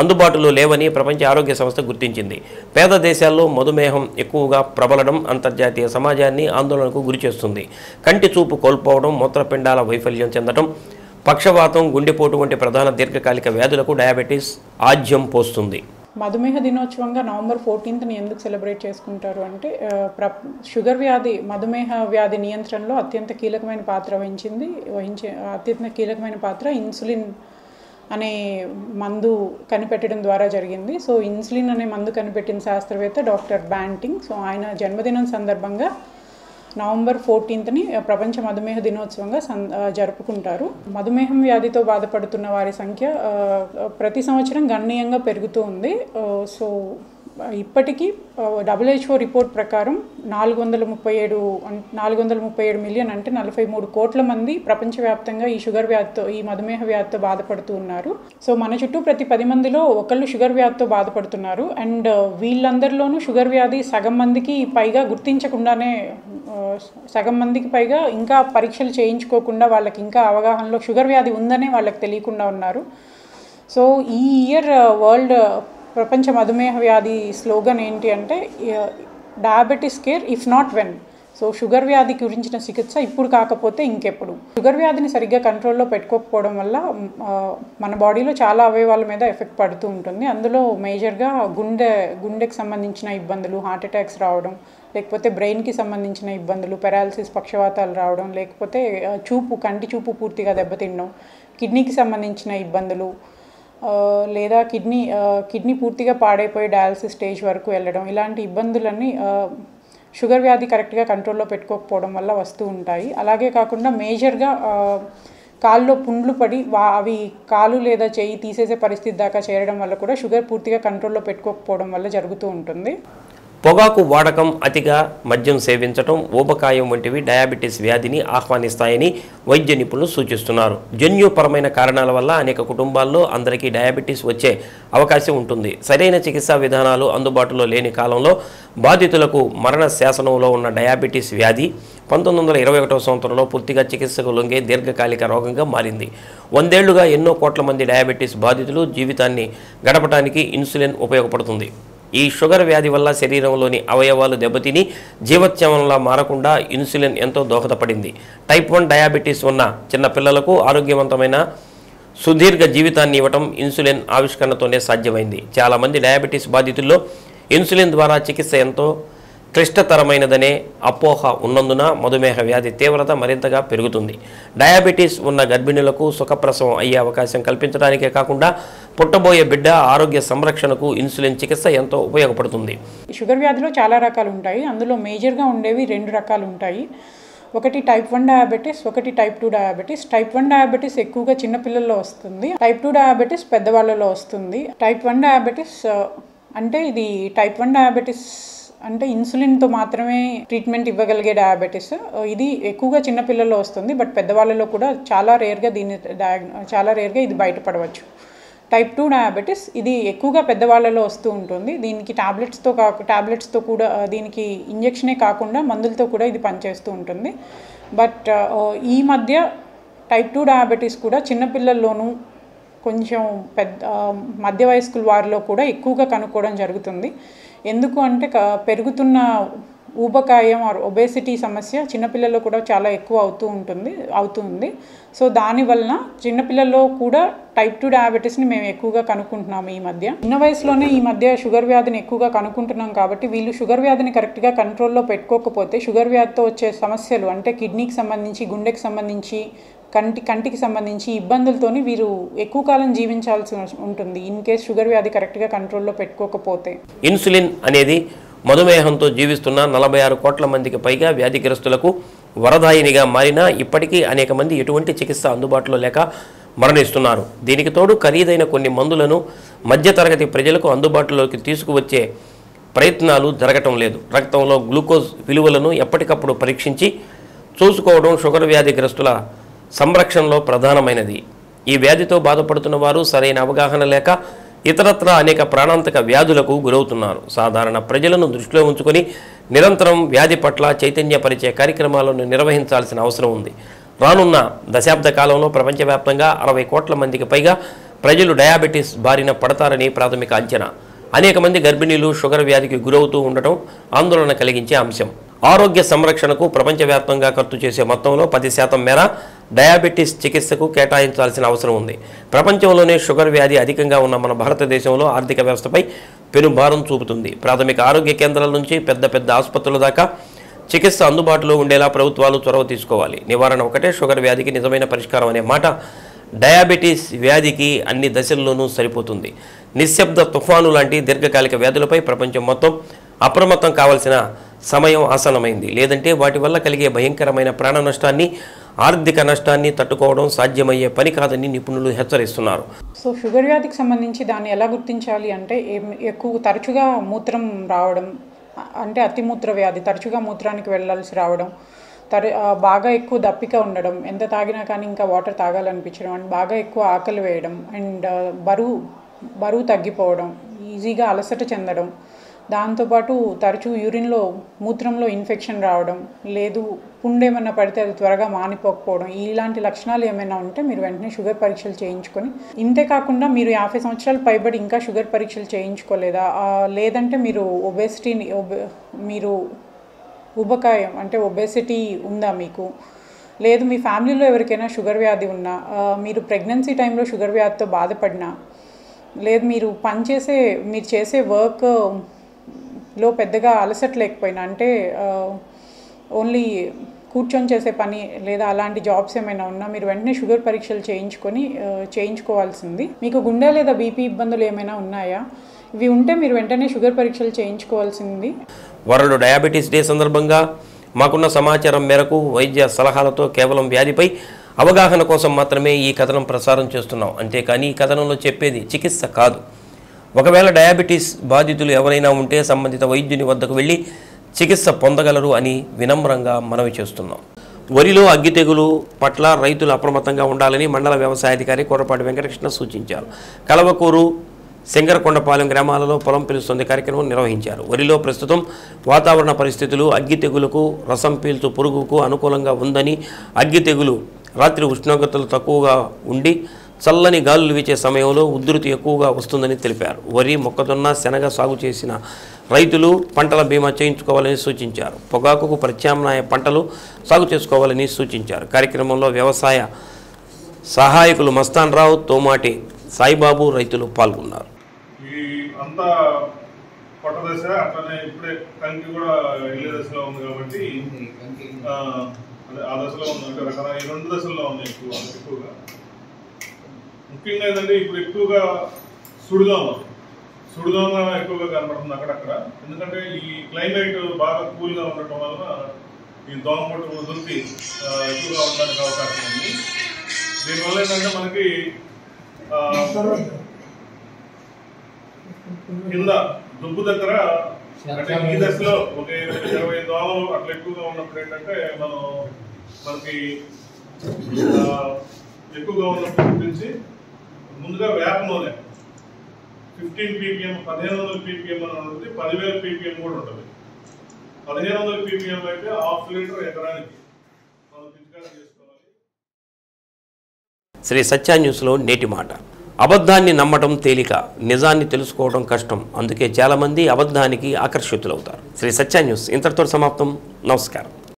A: అందుబాటులో లేవని ప్రపంచ ఆరోగ్య సంస్థ గుర్తించింది. పేద దేశాల్లో మధుమేహం ఎక్కువగా ప్రబలడం అంతర్జాతీయ సమాజాన్ని ఆందోళనకు గురిచేస్తుంది. కంటి చూపు కోల్పోవడం, మూత్రపిండాల వైఫల్యం చెందడం, పక్షవాతం, గుండెపోటు వంటి ప్రధాన దీర్ఘకాలిక వ్యాధులకు డయాబెటీస్ ఆజ్యం పోస్తుంది.
K: మధుమేహ దినోత్సవంగా నవంబర్ 14ని ఎందుకు సెలబ్రేట్ చేసుకుంటారు అంటే షుగర్ వ్యాధి, మధుమేహ వ్యాధి నియంత్రణలో అత్యంత కీలకమైన పాత్ర అత్యంత కీలకమైన పాత్ర ఇన్సులిన్ అనే మందు కనిపెట్టడం ద్వారా జరిగింది. సో ఇన్సులిన్ అనే మందు కనిపెట్టిన శాస్త్రవేత్త డాక్టర్ బ్యాంటింగ్. సో ఆయన జన్మదినం సందర్భంగా నవంబర్ 14ని ప్రపంచ మధుమేహ దినోత్సవంగా జరుపుకుంటారు. మధుమేహం వ్యాధితో బాధపడుతున్న వారి సంఖ్య ప్రతి సంవత్సరం గణనీయంగా పెరుగుతూ ఉంది. సో ఇప్పటికీ WHO రిపోర్ట్ ప్రకారం 437 మిలియన్ అంటే 43 కోట్ల మంది ప్రపంచవ్యాప్తంగా ఈ షుగర్ వ్యాధితో, ఈ మధుమేహ వ్యాధితో బాధపడుతూ ఉన్నారు. సో మన చుట్టూ ప్రతి 10 మందిలో ఒకళ్ళు షుగర్ వ్యాధితో బాధపడుతున్నారు. అండ్ వీళ్ళందరిలోనూ షుగర్ వ్యాధి సగం మందికి పైగా గుర్తించకుండానే, సగం మందికి పైగా ఇంకా పరీక్షలు చేయించుకోకుండా, వాళ్ళకి ఇంకా అవగాహనలో షుగర్ వ్యాధి ఉందనే వాళ్ళకి తెలియకుండా ఉన్నారు. సో ఈ ఇయర్ వరల్డ్ ప్రపంచ మధుమేహ వ్యాధి స్లోగన్ ఏంటి అంటే diabetes care if not when. So sugar వ్యాధి గురించిన చికిత్స ఇప్పుడు కాకపోతే ఇంకెప్పుడు. షుగర్ వ్యాధిని సరిగ్గా కంట్రోల్లో పెట్టుకోకపోవడం వల్ల మన బాడీలో చాలా అవయవాల మీద ఎఫెక్ట్ పడుతూ ఉంటుంది. అందులో మేజర్గా గుండెకి సంబంధించిన ఇబ్బందులు, హార్ట్ అటాక్స్ రావడం, లేకపోతే బ్రెయిన్కి సంబంధించిన ఇబ్బందులు, పెరాలసిస్, పక్షవాతాలు రావడం, లేకపోతే కంటి చూపు పూర్తిగా దెబ్బతినడం, కిడ్నీకి సంబంధించిన ఇబ్బందులు, లేదా కిడ్నీ పూర్తిగా పాడైపోయి డయాలసిస్ స్టేజ్ వరకు వెళ్ళడం, ఇలాంటి ఇబ్బందులన్నీ షుగర్ వ్యాధి కరెక్ట్గా కంట్రోల్లో పెట్టుకోకపోవడం వల్ల వస్తూ ఉంటాయి. అలాగే కాకుండా మేజర్గా కాల్లో పుండ్లు పడి అవి కాలు లేదా చెయ్యి తీసేసే పరిస్థితి దాకా చేరడం వల్ల కూడా షుగర్ పూర్తిగా కంట్రోల్లో పెట్టుకోకపోవడం వల్ల జరుగుతూ ఉంటుంది.
A: పొగాకు వాడకం, అతిగా మద్యం సేవించడం, ఊబకాయం వంటివి డయాబెటీస్ వ్యాధిని ఆహ్వానిస్తాయని వైద్య నిపుణులు సూచిస్తున్నారు. జన్యుపరమైన కారణాల వల్ల అనేక కుటుంబాల్లో అందరికీ డయాబెటీస్ వచ్చే అవకాశం ఉంటుంది. సరైన చికిత్సా విధానాలు అందుబాటులో లేని కాలంలో బాధితులకు మరణ శాసనంలో ఉన్న డయాబెటీస్ వ్యాధి 1921వ సంవత్సరంలో పూర్తిగా చికిత్సకు లొంగే దీర్ఘకాలిక రోగంగా మారింది. 100 ఏళ్లుగా ఎన్నో కోట్ల మంది డయాబెటీస్ బాధితులు జీవితాన్ని గడపడానికి ఇన్సులిన్ ఉపయోగపడుతుంది. ఈ షుగర్ వ్యాధి వల్ల శరీరంలోని అవయవాలు దెబ్బతిని జీవత్యవంలా మారకుండా ఇన్సులిన్ ఎంతో దోహదపడింది. టైప్ 1 డయాబెటీస్ ఉన్న చిన్నపిల్లలకు ఆరోగ్యవంతమైన సుదీర్ఘ జీవితాన్ని ఇవ్వటం ఇన్సులిన్ ఆవిష్కరణతోనే సాధ్యమైంది. చాలామంది డయాబెటీస్ బాధితుల్లో ఇన్సులిన్ ద్వారా చికిత్స ఎంతో క్లిష్టతరమైనదనే అపోహ ఉన్నందున మధుమేహ వ్యాధి తీవ్రత మరింతగా పెరుగుతుంది. డయాబెటీస్ ఉన్న గర్భిణులకు సుఖప్రసవం అయ్యే అవకాశం కల్పించడానికే కాకుండా పుట్టబోయే బిడ్డ ఆరోగ్య సంరక్షణకు ఇన్సులిన్ చికిత్స ఎంతో ఉపయోగపడుతుంది.
K: షుగర్ వ్యాధిలో చాలా రకాలు ఉంటాయి. అందులో మేజర్గా ఉండేవి 2 రకాలు ఉంటాయి. ఒకటి టైప్ 1 డయాబెటీస్, ఒకటి టైప్ 2 డయాబెటీస్. టైప్ 1 డయాబెటీస్ ఎక్కువగా చిన్నపిల్లల్లో వస్తుంది. టైప్ 2 డయాబెటీస్ పెద్దవాళ్ళలో వస్తుంది. టైప్ 1 డయాబెటీస్ అంటే ఇది టైప్ 1 డయాబెటీస్ అంటే ఇన్సులిన్తో మాత్రమే ట్రీట్మెంట్ ఇవ్వగలిగే డయాబెటీస్. ఇది ఎక్కువగా చిన్నపిల్లల్లో వస్తుంది, బట్ పెద్దవాళ్ళలో కూడా చాలా రేర్గా ఇది బయటపడవచ్చు. టైప్ 2 డయాబెటీస్ ఇది ఎక్కువగా పెద్దవాళ్ళలో వస్తూ ఉంటుంది. దీనికి టాబ్లెట్స్తో కూడా, దీనికి ఇంజెక్షనే కాకుండా మందులతో కూడా ఇది పనిచేస్తూ ఉంటుంది. బట్ ఈ మధ్య టైప్ 2 డయాబెటీస్ కూడా చిన్నపిల్లల్లోనూ కొంచెం మధ్య వయస్కుల వారిలో కూడా ఎక్కువగా కనుక్కోవడం జరుగుతుంది. ఎందుకు అంటే పెరుగుతున్న ఊబకాయం ఆర్ ఒబేసిటీ సమస్య చిన్నపిల్లల్లో కూడా చాలా ఎక్కువ అవుతుంది. సో దానివలన చిన్నపిల్లల్లో కూడా టైప్ 2 డయాబెటీస్ని మేము ఎక్కువగా కనుక్కుంటున్నాము. ఈ మధ్య చిన్న వయసులోనే ఈ మధ్య షుగర్ వ్యాధిని ఎక్కువగా కనుక్కుంటున్నాం కాబట్టి వీళ్ళు షుగర్ వ్యాధిని కరెక్ట్గా కంట్రోల్లో పెట్టుకోకపోతే షుగర్ వ్యాధితో వచ్చే సమస్యలు అంటే కిడ్నీకి సంబంధించి, గుండెకి సంబంధించి, కంటికి సంబంధించి ఇబ్బందులతోని వీరు ఎక్కువ కాలం జీవించాల్సి ఉంటుంది ఇన్ కేస్ షుగర్ వ్యాధి కరెక్ట్గా కంట్రోల్లో పెట్టుకోకపోతే.
A: ఇన్సులిన్ అనేది మధుమేహంతో జీవిస్తున్న 46 కోట్ల మందికి పైగా వ్యాధిగ్రస్తులకు వరదాయినిగా మారినా ఇప్పటికీ అనేక మంది ఎటువంటి చికిత్స అందుబాటులో లేక మరణిస్తున్నారు. దీనికి తోడు ఖరీదైన కొన్ని మందులను మధ్యతరగతి ప్రజలకు అందుబాటులోకి తీసుకువచ్చే ప్రయత్నాలు జరగటం లేదు. రక్తంలో గ్లూకోజ్ విలువలను ఎప్పటికప్పుడు పరీక్షించి చూసుకోవడం షుగర్ వ్యాధిగ్రస్తుల సంరక్షణలో ప్రధానమైనది. ఈ వ్యాధితో బాధపడుతున్న వారు సరైన అవగాహన లేక ఇతరత్రా అనేక ప్రాణాంతక వ్యాధులకు గురవుతున్నారు. సాధారణ ప్రజలను దృష్టిలో ఉంచుకొని నిరంతరం వ్యాధి పట్ల చైతన్యపరిచే కార్యక్రమాలను నిర్వహించాల్సిన అవసరం ఉంది. రానున్న దశాబ్ద కాలంలో ప్రపంచవ్యాప్తంగా 60 కోట్ల మందికి పైగా ప్రజలు డయాబెటీస్ బారిన పడతారని ప్రాథమిక అంచనా. అనేక మంది గర్భిణీలు షుగర్ వ్యాధికి గురవుతూ ఉండటం ఆందోళన కలిగించే అంశం. ఆరోగ్య సంరక్షణకు ప్రపంచవ్యాప్తంగా ఖర్చు చేసే మొత్తంలో 10% మేర డయాబెటీస్ చికిత్సకు కేటాయించాల్సిన అవసరం ఉంది. ప్రపంచంలోనే షుగర్ వ్యాధి అధికంగా ఉన్న మన భారతదేశంలో ఆర్థిక వ్యవస్థపై పెనుభారం చూపుతుంది. ప్రాథమిక ఆరోగ్య కేంద్రాల నుంచి పెద్ద పెద్ద ఆసుపత్రుల దాకా చికిత్స అందుబాటులో ఉండేలా ప్రభుత్వాలు చొరవ తీసుకోవాలి. నివారణ ఒకటే షుగర్ వ్యాధికి నిజమైన పరిష్కారం అనే మాట డయాబెటీస్ వ్యాధికి అన్ని దశల్లోనూ సరిపోతుంది. నిశ్శబ్ద తుఫాను లాంటి దీర్ఘకాలిక వ్యాధులపై ప్రపంచం మొత్తం అప్రమత్తం కావాల్సిన సమయం ఆసన్నమైంది. లేదంటే వాటి వల్ల కలిగే భయంకరమైన ప్రాణ నష్టాన్ని, ఆర్థిక నష్టాన్ని తట్టుకోవడం సాధ్యమయ్యే పని కాదని నిపుణులు హెచ్చరిస్తున్నారు.
K: సో షుగర్ వ్యాధికి సంబంధించి దాన్ని ఎలా గుర్తించాలి అంటే తరచుగా మూత్రం రావడం, అంటే అతిమూత్ర వ్యాధి, తరచుగా మూత్రానికి వెళ్ళాల్సి రావడం, బాగా ఎక్కువ దప్పిక ఉండడం, ఎంత తాగినా కానీ ఇంకా వాటర్ తాగాలనిపించడం, అండ్ బాగా ఎక్కువ ఆకలి వేయడం, అండ్ బరువు తగ్గిపోవడం, ఈజీగా అలసట చెందడం, దాంతోపాటు తరచూ మూత్రంలో ఇన్ఫెక్షన్ రావడం, లేదు పుండేమన్నా పడితే అది త్వరగా మానిపోకపోవడం, ఇలాంటి లక్షణాలు ఏమైనా ఉంటే మీరు వెంటనే షుగర్ పరీక్షలు చేయించుకొని, ఇంతే కాకుండా మీరు 50 సంవత్సరాలు పైబడి ఇంకా షుగర్ పరీక్షలు చేయించుకోలేదా, లేదంటే మీరు ఉబకాయం అంటే ఒబేసిటీ ఉందా మీకు, లేదు మీ ఫ్యామిలీలో ఎవరికైనా షుగర్ వ్యాధి ఉన్నా, మీరు ప్రెగ్నెన్సీ టైంలో షుగర్ వ్యాధితో బాధపడినా, లేదు మీరు చేసే వర్క్లో పెద్దగా అలసట లేకపోయినా, అంటే ఓన్లీ కూర్చొని చేసే పని లేదా అలాంటి జాబ్స్ ఏమైనా ఉన్నా మీరు వెంటనే షుగర్ పరీక్షలు చేయించుకోవాల్సింది. మీకు గుండె లేదా బీపీ ఇబ్బందులు ఏమైనా ఉన్నాయా, ఇవి ఉంటే మీరు వెంటనే షుగర్ పరీక్షలు చేయించుకోవాల్సింది.
A: వరల్డ్ డయాబెటీస్ డే సందర్భంగా మాకున్న సమాచారం మేరకు వైద్య సలహాలతో కేవలం వ్యాధిపై అవగాహన కోసం మాత్రమే ఈ కథనం ప్రసారం చేస్తున్నాం. అంతేకాని ఈ కథనంలో చెప్పేది చికిత్స కాదు. ఒకవేళ డయాబెటీస్ బాధితులు ఎవరైనా ఉంటే సంబంధిత వైద్యుని వద్దకు వెళ్ళి చికిత్స పొందగలరు అని వినమ్రంగా మనవి చేస్తున్నాం. వరిలో అగ్గి తెగులు పట్ల రైతులు అప్రమత్తంగా ఉండాలని మండల వ్యవసాయాధికారి కోరపాటి వెంకటకృష్ణ సూచించారు. కలవకూరు, శంకరకొండపాలెం గ్రామాలలో పొలం పిలుస్తుంది కార్యక్రమం నిర్వహించారు. వరిలో ప్రస్తుతం వాతావరణ పరిస్థితులు అగ్గి తెగులకు, రసం పీల్చు పురుగుకు అనుకూలంగా ఉందని, అగ్గి తెగులు రాత్రి ఉష్ణోగ్రతలు తక్కువగా ఉండి చల్లని గాలులు వీచే సమయంలో ఉధృతి ఎక్కువగా వస్తుందని తెలిపారు. వరి, మొక్కజొన్న, శనగ సాగు చేసిన రైతులు పంటల బీమా చేయించుకోవాలని సూచించారు. పొగాకుకు ప్రత్యామ్నాయ పంటలు సాగు చేసుకోవాలని సూచించారు. కార్యక్రమంలో వ్యవసాయ సహాయకులు మస్తాన్ రావు, తోమాటి సాయిబాబు రైతులు పాల్గొన్నారు.
L: అంతా పొట్ట దశ అట్లనే ఇప్పుడే కంకి కూడా ఇళ్ళ దశలో ఉంది కాబట్టి ఆ దశలో ఉంది, అంటే రకరకాల 2 దశల్లో ఉన్నాయి ఎక్కువగా. ముఖ్యంగా ఏంటంటే ఇప్పుడు ఎక్కువగా సుడిదోమ ఎక్కువగా కనపడుతుంది అక్కడక్కడ. ఎందుకంటే ఈ క్లైమేట్ బాగా కూల్గా ఉండటం వలన ఈ దోమపొట్టు ఉధృతి ఎక్కువగా ఉండడానికి అవకాశం ఉంది. దీనివల్ల ఏంటంటే మనకి కింద దుబ్బు దగ్గర, అంటే ఈ దశలో ఒక 20 దోమలు అట్లా ఎక్కువగా ఉన్నప్పుడు ఏంటంటే మనకి ఎక్కువగా ఉన్నప్పుడు గురించి ముందుగా వేప నూనె 15 ppm 1500 ppm అని ఉంటుంది, 10,000 ppm కూడా ఉంటుంది. 1500 ppm అయితే 1/2 లీటర్ ఎకరానికి మనం పిచికారీ చేసుకోవాలి.
A: శ్రీ సత్య న్యూస్లో నేటి మాట. అబద్ధాన్ని నమ్మటం తేలిక, నిజాన్ని తెలుసుకోవడం కష్టం. అందుకే చాలామంది అబద్ధానికి ఆకర్షితులవుతారు. శ్రీ సత్య న్యూస్ ఇంతటితో సమాప్తం. నమస్కారం.